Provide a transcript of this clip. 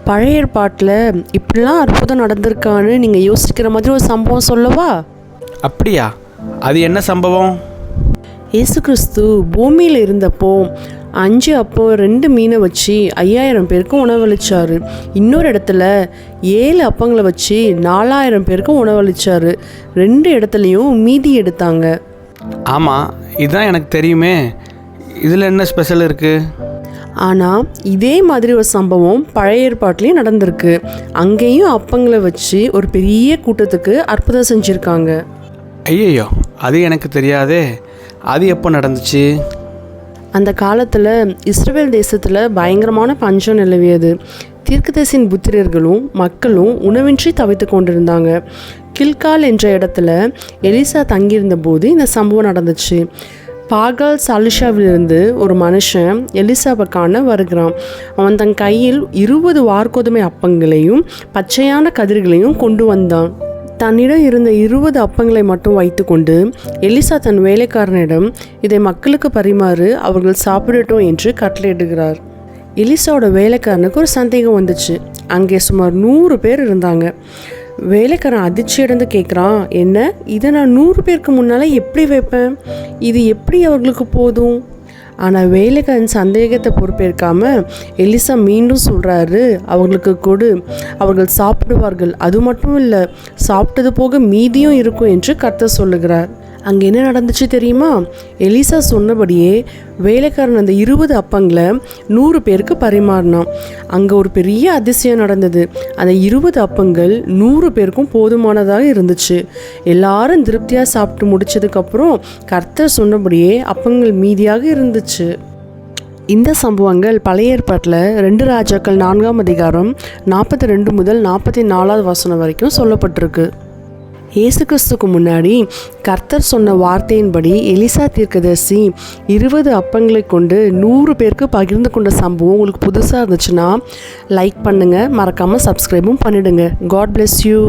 பழைய ஏற்பாட்டில் இப்படிலாம் அற்புதம் நடந்திருக்கான்னு நீங்கள் யோசிக்கிற மாதிரி ஒரு சம்பவம் சொல்லவா? அப்படியா? அது என்ன சம்பவம்? இயேசு கிறிஸ்து பூமியில் இருந்தப்போ 5 அப்போ 2 மீனை வச்சு 5000 பேருக்கு உணவளிச்சார். இன்னொரு இடத்துல 7 அப்பங்களை வச்சு 4000 பேருக்கு உணவளிச்சார். 2 இடத்துலையும் மீதி எடுத்தாங்க. ஆமாம், இதுதான் எனக்கு தெரியுமே. இதில் என்ன ஸ்பெஷல் இருக்குது? ஆனால் இதே மாதிரி ஒரு சம்பவம் பழைய ஏற்பாட்லேயும் நடந்திருக்கு. அங்கேயும் அப்பங்களை வச்சு ஒரு பெரிய கூட்டத்துக்கு அற்புதம் செஞ்சுருக்காங்க. ஐயோ, அது எனக்கு தெரியாதே. அது எப்போ நடந்துச்சு? அந்த காலத்தில் இஸ்ரவேல் தேசத்தில் பயங்கரமான பஞ்சம் நிலவியது. தீர்க்கதரிசியின் புத்திரர்களும் மக்களும் உணவின்றி தவித்து கொண்டிருந்தாங்க. கில்கால் என்ற இடத்துல எலிசா தங்கியிருந்த போது இந்த சம்பவம் நடந்துச்சு. பாகால் சாலிஷாவிலிருந்து ஒரு மனுஷன் எலிசாவை காண வருகிறான். அவன் தன் கையில் 20 வார்கோதுமை அப்பங்களையும் பச்சையான கதிர்களையும் கொண்டு வந்தான். தன்னிடம் இருந்த 20 அப்பங்களை மட்டும் வைத்துக்கொண்டு எலிசா தன் வேலைக்காரனிடம், இதை மக்களுக்கு பரிமாறு, அவர்கள் சாப்பிடட்டும் என்று கட்டளையிடுகிறார். எலிசாவோட வேலைக்காரனுக்கு ஒரு சந்தேகம் வந்துச்சு. அங்கே சுமார் 100 பேர் இருந்தாங்க. வேலைக்காரன் அதிர்ச்சி அடைந்து கேட்குறான், என்ன, இதை நான் 100 பேருக்கு முன்னால் எப்படி வைப்பேன்? இது எப்படி அவர்களுக்கு போதும்? ஆனால் வேலைக்காரன் சந்தேகத்தை பொறுப்பேற்காம எலிசா மீண்டும் சொல்கிறாரு, அவர்களுக்கு கொடு, அவர்கள் சாப்பிடுவார்கள், அது மட்டும் இல்லை, சாப்பிட்டது போக மீதியும் இருக்கும் என்று கர்த்தர் சொல்லுகிறார். அங்கே என்ன நடந்துச்சு தெரியுமா? எலிசா சொன்னபடியே வேலைக்காரன் அந்த 20 அப்பங்களை 100 பேருக்கு பரிமாறினான். அங்கே ஒரு பெரிய அதிசயம் நடந்தது. அந்த 20 அப்பங்கள் 100 பேருக்கும் போதுமானதாக இருந்துச்சு. எல்லாரும் திருப்தியாக சாப்பிட்டு முடிச்சதுக்கப்புறம் கர்த்தர் சொன்னபடியே அப்பங்கள் மீதியாக இருந்துச்சு. இந்த சம்பவங்கள் பழைய ஏற்பாட்டில் 2 ராஜாக்கள் 4ஆம் அதிகாரம் 42 முதல் 44வது வசனம் வரைக்கும் சொல்லப்பட்டிருக்கு. இயேசு கிறிஸ்துக்கு முன்னாடி கர்த்தர் சொன்ன வார்த்தையின்படி எலிசா தீர்க்கதரிசி 20 அப்பங்களை கொண்டு 100 பேருக்கு பகிர்ந்து கொண்ட சம்பவம் உங்களுக்கு புதுசாக இருந்துச்சுன்னா லைக் பண்ணுங்கள், மறக்காமல் சப்ஸ்கிரைபும் பண்ணிடுங்க. God bless you.